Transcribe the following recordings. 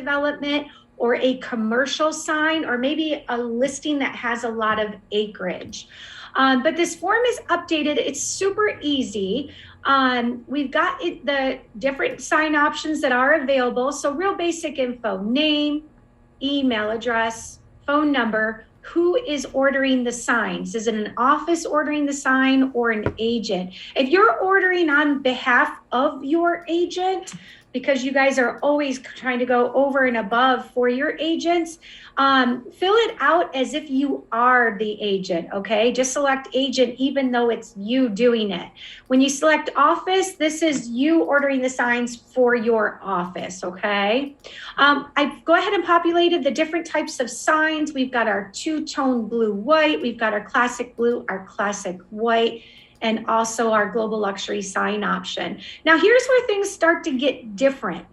development or a commercial sign, or maybe a listing that has a lot of acreage. But this form is updated. It's super easy. We've got the different sign options that are available. So real basic info: name, email address, phone number, who is ordering the signs. Is it an office ordering the sign or an agent? If you're ordering on behalf of your agent, because you guys are always trying to go over and above for your agents, fill it out as if you are the agent, okay? Just select agent even though it's you doing it. When you select office, this is you ordering the signs for your office, okay? I've go ahead and populated the different types of signs. We've got our two-tone blue-white, we've got our classic blue, our classic white, and also our global luxury sign option. Now here's where things start to get different.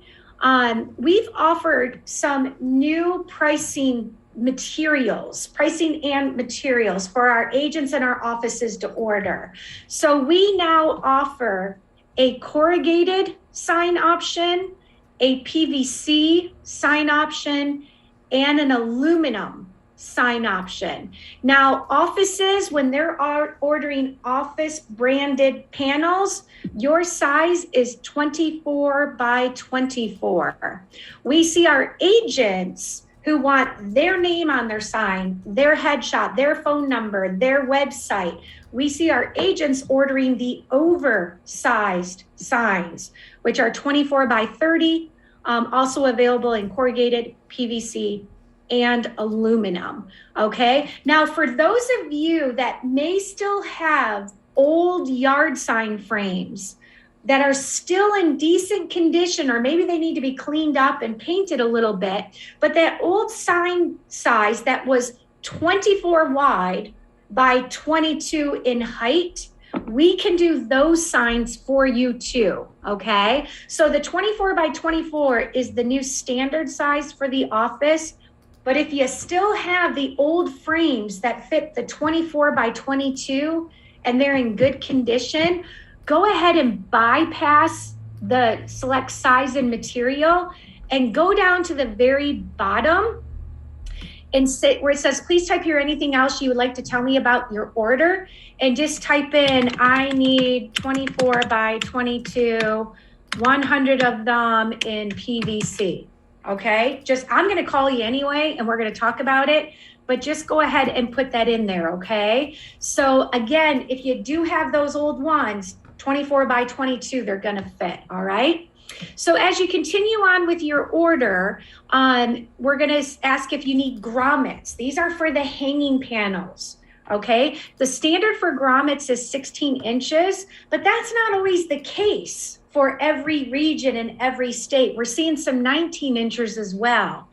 We've offered some new pricing and materials for our agents and our offices to order. So we now offer a corrugated sign option, a PVC sign option, and an aluminum sign option. Now, offices, when they're ordering office branded panels, your size is 24 by 24. We see our agents who want their name on their sign, their headshot, their phone number, their website. We see our agents ordering the oversized signs, which are 24 by 30, also available in corrugated, PVC, and aluminum, okay? Now, for those of you that may still have old yard sign frames that are still in decent condition, or maybe they need to be cleaned up and painted a little bit, but that old sign size that was 24 wide by 22 in height, we can do those signs for you too, okay? So the 24 by 24 is the new standard size for the office. But if you still have the old frames that fit the 24 by 22 and they're in good condition, go ahead and bypass the select size and material and go down to the very bottom and sit where it says, please type here anything else you would like to tell me about your order, and just type in, I need 24 by 22, 100 of them in PVC. Okay, I'm going to call you anyway, and we're going to talk about it, but just go ahead and put that in there, okay? So again, if you do have those old ones, 24 by 22, they're going to fit, all right? So as you continue on with your order, we're going to ask if you need grommets. These are for the hanging panels. Okay, the standard for grommets is 16 inches, but that's not always the case for every region in every state. We're seeing some 19 inches as well.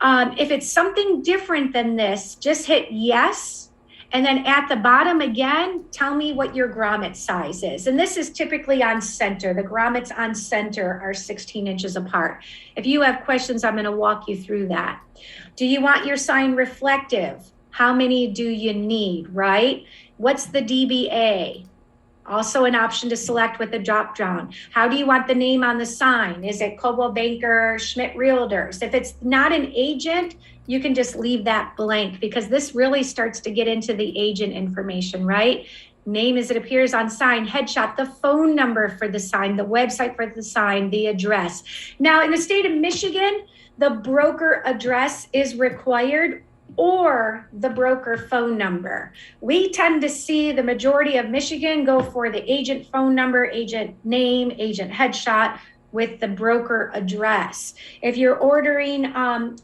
If it's something different than this, just hit yes. And then at the bottom again, tell me what your grommet size is. And this is typically on center. The grommets on center are 16 inches apart. If you have questions, I'm going to walk you through that. Do you want your sign reflective? How many do you need, right? What's the DBA? Also an option to select with the drop down. How do you want the name on the sign? Is it Coldwell Banker, Schmidt Realtors? If it's not an agent, you can just leave that blank, because this really starts to get into the agent information, right? Name as it appears on sign, headshot, the phone number for the sign, the website for the sign, the address. Now in the state of Michigan, the broker address is required, or the broker phone number. We tend to see the majority of Michigan go for the agent phone number, agent name, agent headshot with the broker address. If you're ordering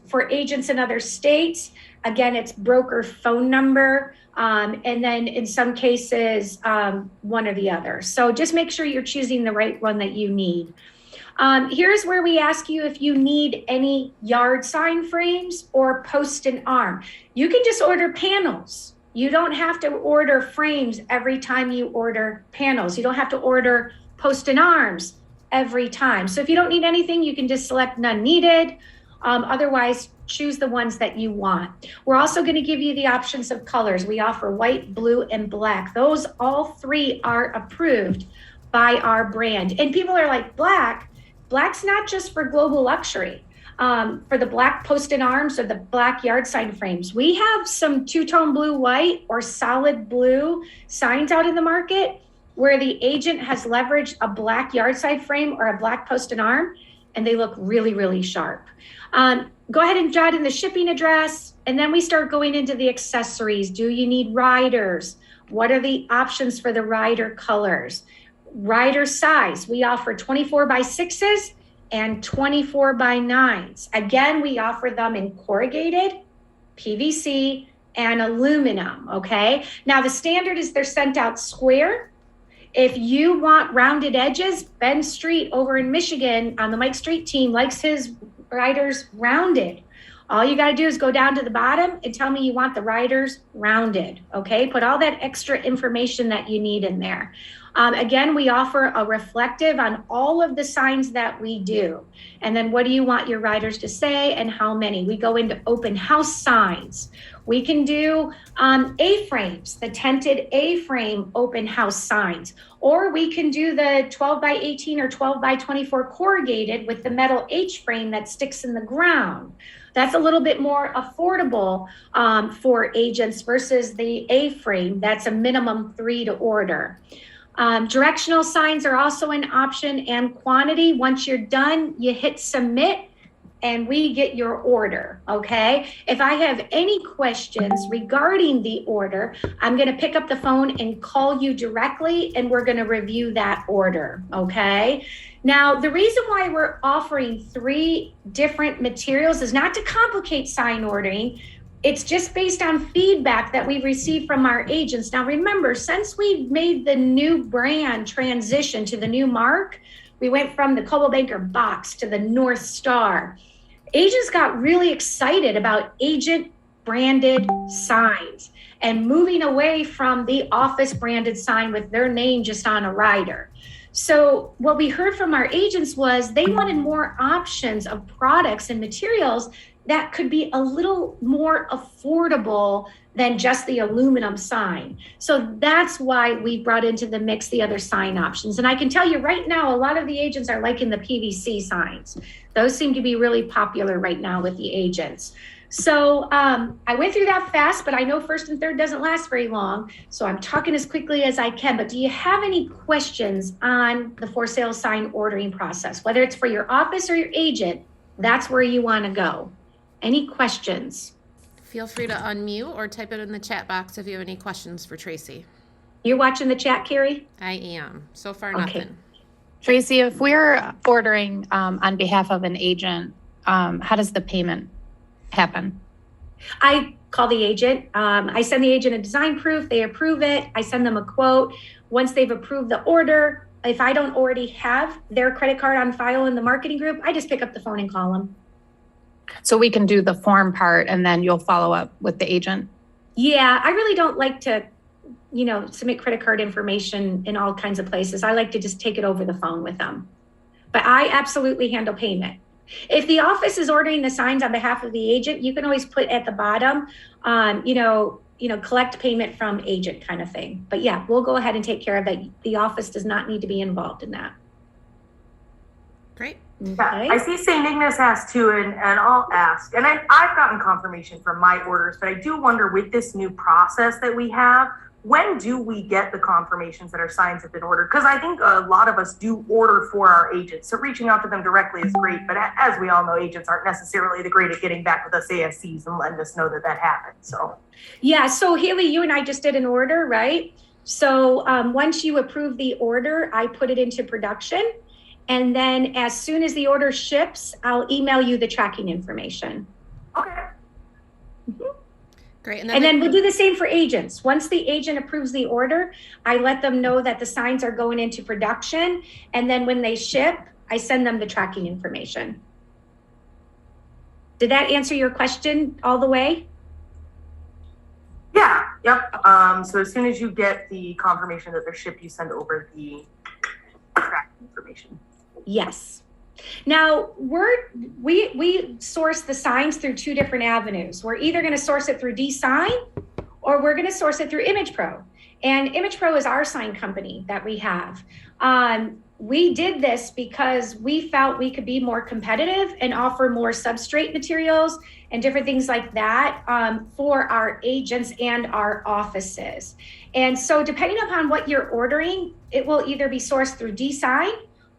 for agents in other states, again, it's broker phone number, and then in some cases, one or the other. So just make sure you're choosing the right one that you need. Here's where we ask you if you need any yard sign frames or post and arm. You can just order panels. You don't have to order frames every time you order panels. You don't have to order post and arms every time. So if you don't need anything, you can just select none needed. Otherwise, choose the ones that you want. We're also going to give you the options of colors. We offer white, blue, and black. Those all three are approved by our brand. And people are like, Black's not just for global luxury. for the black post-it arms or the black yard sign frames. We have some two-tone blue white or solid blue signs out in the market where the agent has leveraged a black yard sign frame or a black post-it arm, and they look really, really sharp. Go ahead and jot in the shipping address, and then we start going into the accessories. Do you need riders? What are the options for the rider colors? Rider size, we offer 24 by 6s and 24 by 9s. Again, we offer them in corrugated, PVC, and aluminum, okay? Now the standard is they're sent out square. If you want rounded edges, Ben Street over in Michigan on the Mike Street team likes his riders rounded. All you got to do is go down to the bottom and tell me you want the riders rounded, okay? Put all that extra information that you need in there. Again, we offer a reflective on all of the signs that we do. And then what do you want your riders to say and how many? We go into open house signs. We can do A-frames, the tented A-frame open house signs, or we can do the 12 by 18 or 12 by 24 corrugated with the metal H-frame that sticks in the ground. That's a little bit more affordable for agents versus the A-frame. That's a minimum 3 to order. Directional signs are also an option and quantity. Once you're done, you hit submit and we get your order, okay? If I have any questions regarding the order, I'm gonna pick up the phone and call you directly and we're gonna review that order, okay? Now, the reason why we're offering 3 different materials is not to complicate sign ordering. It's just based on feedback that we've received from our agents. Now, remember, since we've made the new brand transition to the new mark, we went from the Coldwell Banker box to the North Star. Agents got really excited about agent branded signs and moving away from the office branded sign with their name just on a rider. So what we heard from our agents was they wanted more options of products and materials that could be a little more affordable than just the aluminum sign. So that's why we brought into the mix the other sign options. And I can tell you right now, a lot of the agents are liking the PVC signs. Those seem to be really popular right now with the agents. So I went through that fast, but I know first and third doesn't last very long. So I'm talking as quickly as I can, but do you have any questions on the for sale sign ordering process? Whether it's for your office or your agent, that's where you wanna go. Any questions? Feel free to unmute or type it in the chat box if you have any questions for Tracy. You're watching the chat, Carrie? I am. So far, Okay. nothing. Tracy, if we're ordering on behalf of an agent, how does the payment happen? I call the agent. I send the agent a design proof. They approve it. I send them a quote. Once they've approved the order, if I don't already have their credit card on file in the marketing group, I just pick up the phone and call them. So we can do the form part and then you'll follow up with the agent? Yeah, I really don't like to, submit credit card information in all kinds of places. I like to just take it over the phone with them. But I absolutely handle payment. If the office is ordering the signs on behalf of the agent, you can always put at the bottom, collect payment from agent kind of thing. But yeah, we'll go ahead and take care of that. The office does not need to be involved in that. Great. Okay. Yeah, I see St. Ignace has too, and I'll ask. And I've gotten confirmation from my orders, but I do wonder with this new process that we have, when do we get the confirmations that our signs have been ordered? Because I think a lot of us do order for our agents. So reaching out to them directly is great. But as we all know, agents aren't necessarily the great at getting back with us ASCs and letting us know that happened. So yeah, so Haley, you and I just did an order, right? So once you approve the order, I put it into production. And then as soon as the order ships, I'll email you the tracking information. okay. Mm-hmm. Great. And then we'll do the same for agents. Once the agent approves the order, I let them know that the signs are going into production. And then when they ship, I send them the tracking information. Did that answer your question all the way? Yeah, yep. So as soon as you get the confirmation that they're shipped, you send over the tracking information. Yes. Now we source the signs through 2 different avenues. We're either going to source it through DSign or we're going to source it through Image Pro. And Image Pro is our sign company that we have. we did this because we felt we could be more competitive and offer more substrate materials and different things like that for our agents and our offices. And so depending upon what you're ordering, it will either be sourced through DSign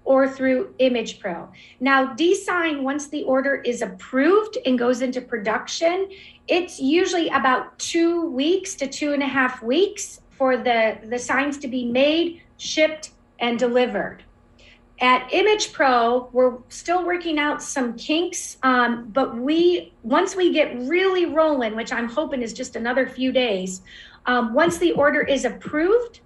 or through Image Pro. Now, DSign, once the order is approved and goes into production, it's usually about 2 weeks to 2.5 weeks for the signs to be made, shipped, and delivered. At Image Pro, we're still working out some kinks, but once we get really rolling, which I'm hoping is just another few days, once the order is approved,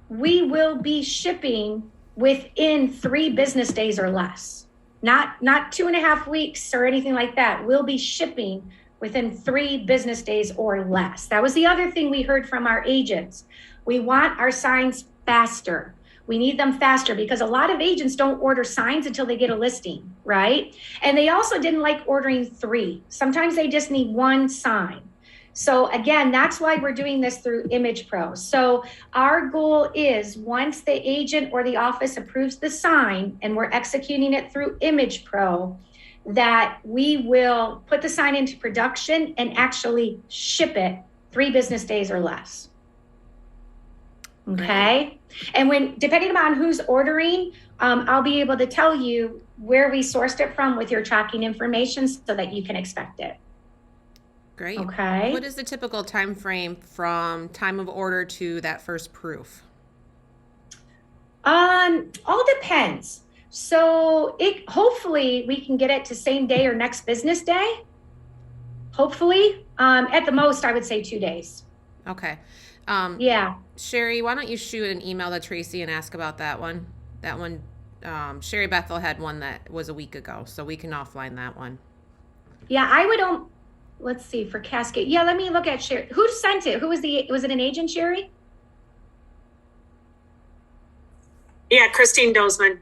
we will be shipping within 3 business days or less. Not 2.5 weeks or anything like that. We'll be shipping within 3 business days or less. That was the other thing we heard from our agents. We want our signs faster. We need them faster because a lot of agents don't order signs until they get a listing, right? And they also didn't like ordering 3. Sometimes they just need 1 sign. So again, that's why we're doing this through Image Pro. So our goal is once the agent or the office approves the sign and we're executing it through Image Pro, that we will put the sign into production and actually ship it 3 business days or less. Okay. And depending on who's ordering, I'll be able to tell you where we sourced it from with your tracking information so that you can expect it. Great. Okay. What is the typical time frame from time of order to that first proof? All depends. So hopefully we can get it to same day or next business day. Hopefully, at the most, I would say 2 days. Okay. Yeah. Sherry, why don't you shoot an email to Tracy and ask about that one? Sherry Bethel had one that was a week ago, so we can offline that one. Yeah, I would. Let's see for Cascade. Yeah, let me look at Sherry. Who sent it? Was it an agent, Sherry? Yeah, Christine Dozman.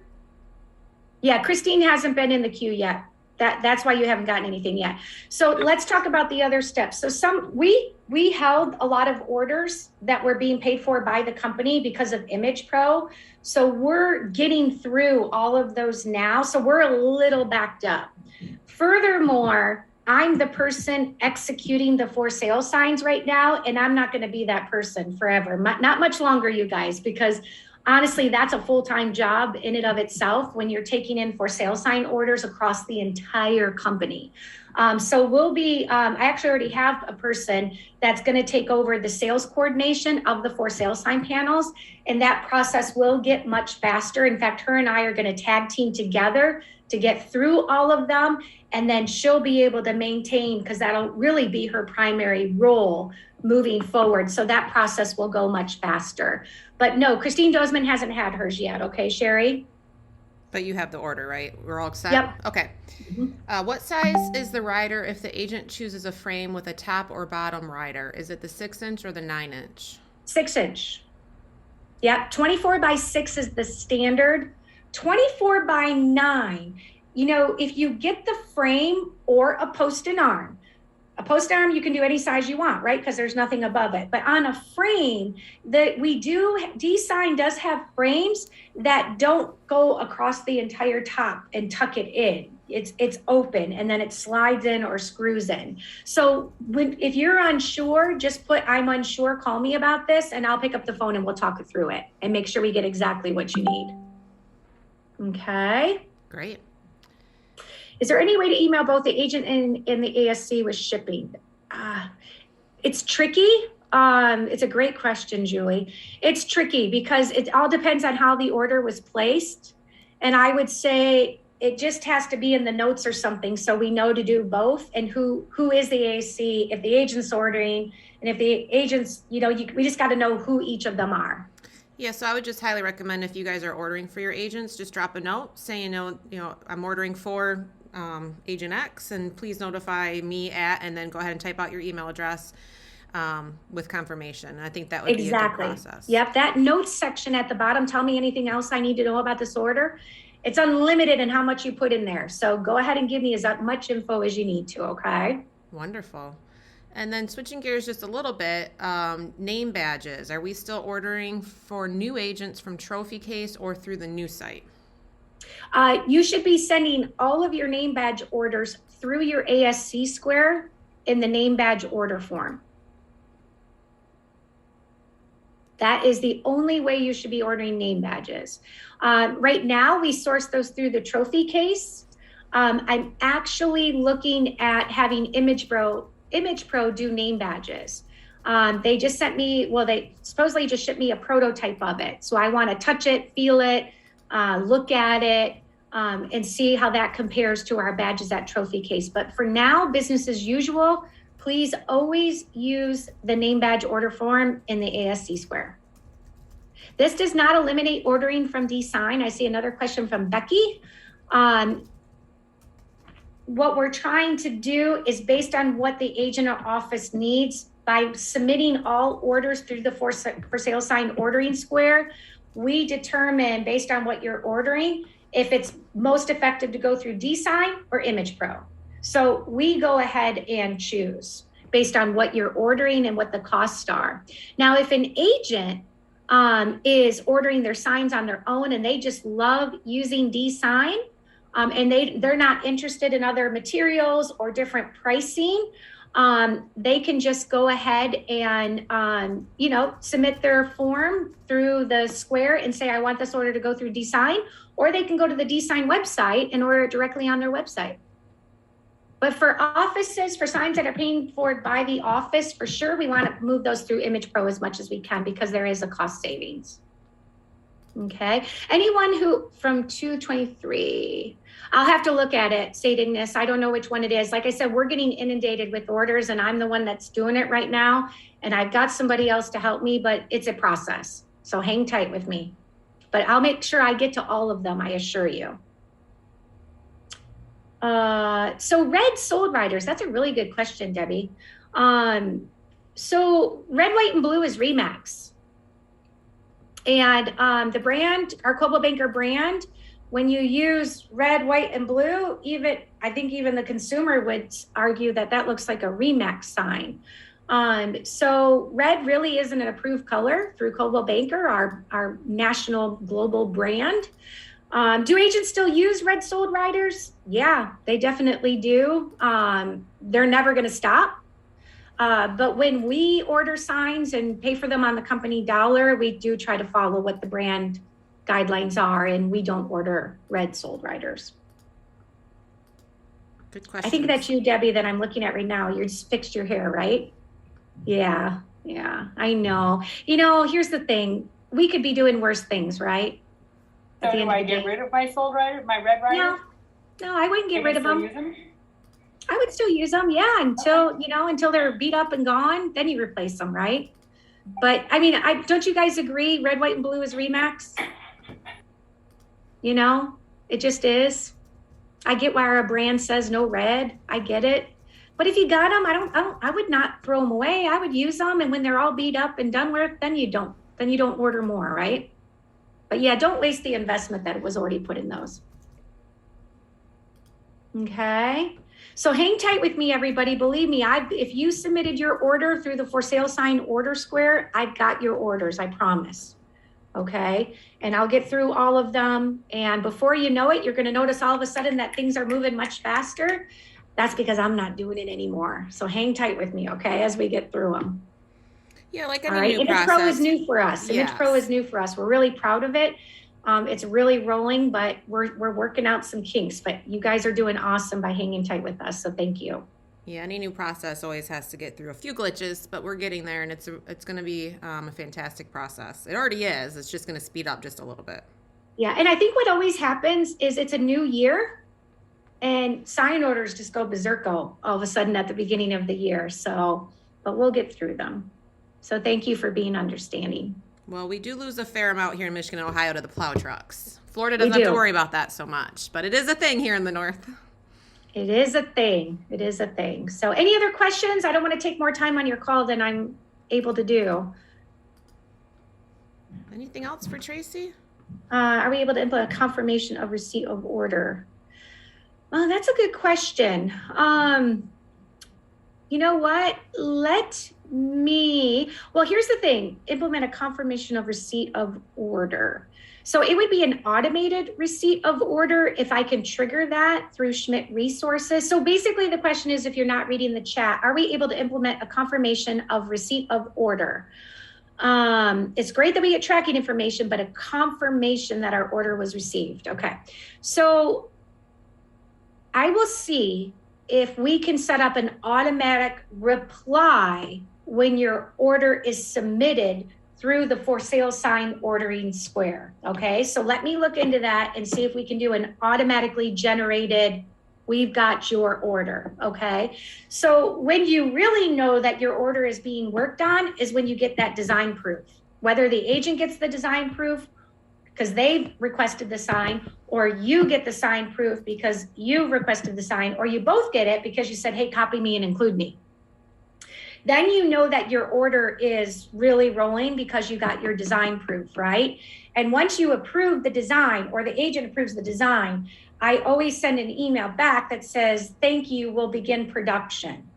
Yeah, Christine hasn't been in the queue yet. That's why you haven't gotten anything yet. So let's talk about the other steps. So we held a lot of orders that were being paid for by the company because of Image Pro. So we're getting through all of those now. So we're a little backed up. Furthermore, I'm the person executing the for sale signs right now, and I'm not going to be that person forever. Not much longer, you guys, because honestly, that's a full-time job in and of itself when you're taking in for sale sign orders across the entire company. So we'll be, I actually already have a person that's going to take over the sales coordination of the for sale sign panels, and that process will get much faster. In fact, her and I are going to tag team together to get through all of them, and then she'll be able to maintain, because that'll really be her primary role moving forward. So that process will go much faster. But no, Christine Dozman hasn't had hers yet. Okay, Sherry? But you have the order, right? We're all set? Yep. Okay. Mm-hmm. What size is the rider if the agent chooses a frame with a top or bottom rider? Is it the 6-inch or the 9-inch? 6-inch. Yep, 24 by 6 is the standard. 24 by 9, if you get the frame or a post and arm, you can do any size you want, right? Because there's nothing above it. But on a frame, DSign does have frames that don't go across the entire top and tuck it in. It's open and then it slides in or screws in. So if you're unsure, just put I'm unsure, call me about this, and I'll pick up the phone and we'll talk through it and make sure we get exactly what you need. Okay. Great. Is there any way to email both the agent and the ASC with shipping? It's tricky. It's a great question, Julie. It's tricky because it all depends on how the order was placed. And I would say it just has to be in the notes or something so we know to do both, and who is the ASC, if the agent's ordering, and if the agents, we just got to know who each of them are. Yeah, so I would just highly recommend if you guys are ordering for your agents, just drop a note saying, I'm ordering for Agent X, and please notify me and then go ahead and type out your email address with confirmation. I think that would be a good process. Yep, that notes section at the bottom, tell me anything else I need to know about this order. It's unlimited in how much you put in there. So go ahead and give me as much info as you need to, okay? Wonderful. And then switching gears just a little bit, name badges. Are we still ordering for new agents from Trophy Case or through the new site? You should be sending all of your name badge orders through your ASC square in the name badge order form. That is the only way you should be ordering name badges. Right now, we source those through the trophy case. I'm actually looking at having Image Pro do name badges. They just sent me, well, they supposedly just shipped me a prototype of it. So I want to touch it, feel it, look at it, and see how that compares to our badges at trophy case. But for now, business as usual. Please always use the name badge order form in the ASC square. This does not eliminate ordering from DSign. I see another question from Becky. What we're trying to do is based on what the agent or office needs. By submitting all orders through the for sale sign ordering square, we determine based on what you're ordering if it's most effective to go through DSign or Image Pro. So we go ahead and choose based on what you're ordering and what the costs are. Now, if an agent is ordering their signs on their own and they just love using DSign, and they're not interested in other materials or different pricing, they can just go ahead and submit their form through the square and say, I want this order to go through DSign, or they can go to the DSign website and order it directly on their website. But for offices, for signs that are paid for by the office, for sure, we want to move those through Image Pro as much as we can because there is a cost savings. Okay. Anyone who from 223, I'll have to look at it, St. Ignace. I don't know which one it is. Like I said, we're getting inundated with orders and I'm the one that's doing it right now. And I've got somebody else to help me, but it's a process. So hang tight with me. But I'll make sure I get to all of them, I assure you. So red sold riders, that's a really good question, Debbie. So red, white, and blue is Remax. And the brand, our Coldwell Banker brand, when you use red, white, and blue, I think even the consumer would argue that that looks like a Remax sign. So red really isn't an approved color through Coldwell Banker, our national global brand. Do agents still use red sold riders? Yeah, they definitely do. They're never going to stop. But when we order signs and pay for them on the company dollar, we do try to follow what the brand guidelines are, and we don't order red sold riders. Good question. I think that's you, Debbie, that I'm looking at right now. You just fixed your hair, right? Yeah, I know. Here's the thing. We could be doing worse things, right? So do I get rid of my sold rider, my red rider? No, I wouldn't get rid of them. Use them. I would still use them, yeah, until they're beat up and gone, then you replace them, right? But I mean, don't you guys agree red, white, and blue is Remax? It just is. I get why our brand says no red. I get it. But if you got them, I would not throw them away. I would use them, and when they're all beat up and done with, then you don't order more, right? But yeah, don't waste the investment that was already put in those. Okay. So hang tight with me, everybody. Believe me, if you submitted your order through the for sale sign order square, I've got your orders, I promise. Okay. And I'll get through all of them. And before you know it, you're going to notice all of a sudden that things are moving much faster. That's because I'm not doing it anymore. So hang tight with me, okay, as we get through them. Yeah, like any new Image process. Pro is new for us. Yes. Image Pro is new for us. We're really proud of it. It's really rolling, but we're working out some kinks. But you guys are doing awesome by hanging tight with us. So thank you. Yeah, any new process always has to get through a few glitches, but we're getting there, and it's going to be a fantastic process. It already is. It's just going to speed up just a little bit. Yeah, and I think what always happens is it's a new year, and sign orders just go berserko all of a sudden at the beginning of the year. So, but we'll get through them. So thank you for being understanding. Well, we do lose a fair amount here in Michigan and Ohio to the plow trucks. Florida doesn't have to worry about that so much, but it is a thing here in the north. It is a thing. It is a thing. So any other questions? I don't want to take more time on your call than I'm able to do. Anything else for Tracy? Are we able to input a confirmation of receipt of order? That's a good question. You know what? Let me. Well, here's the thing, implement a confirmation of receipt of order. So it would be an automated receipt of order if I can trigger that through Schmidt Resources. So basically the question is, if you're not reading the chat, are we able to implement a confirmation of receipt of order? It's great that we get tracking information, but a confirmation that our order was received. Okay, so I will see if we can set up an automatic reply when your order is submitted through the for sale sign ordering square. Okay, so let me look into that and see if we can do an automatically generated, we've got your order. Okay, so when you really know that your order is being worked on is when you get that design proof, whether the agent gets the design proof because they've requested the sign, or you get the sign proof because you requested the sign, or you both get it because you said, hey, copy me and include me. Then you know that your order is really rolling because you got your design proof, right? And once you approve the design, or the agent approves the design, I always send an email back that says, thank you, we'll begin production.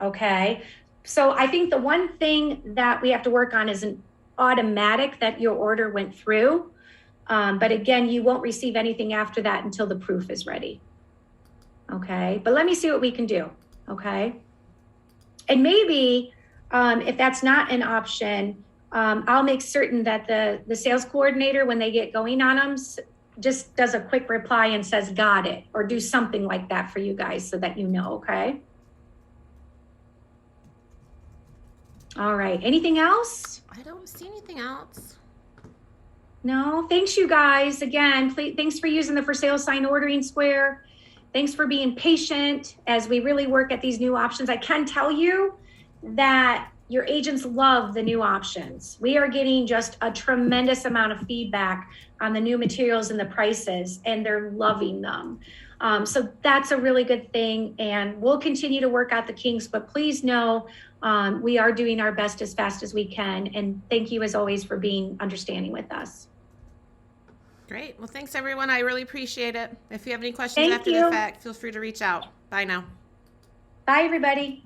Okay, so I think the one thing that we have to work on is an automatic that your order went through. But again, you won't receive anything after that until the proof is ready. Okay, but let me see what we can do. Okay, and maybe if that's not an option, I'll make certain that the sales coordinator, when they get going on them, just does a quick reply and says, got it, or do something like that for you guys so that you know. Okay. All right, anything else? I don't see anything else. No, thanks you guys. Again, thanks for using the for sale sign ordering square. Thanks for being patient as we really work at these new options. I can tell you that your agents love the new options. We are getting just a tremendous amount of feedback on the new materials and the prices, and they're loving them. So that's a really good thing, and we'll continue to work out the kinks, but please know we are doing our best as fast as we can. And thank you as always for being understanding with us. Great. Well, thanks everyone. I really appreciate it. If you have any questions Thank after you. the fact, feel free to reach out. Bye now. Bye, everybody.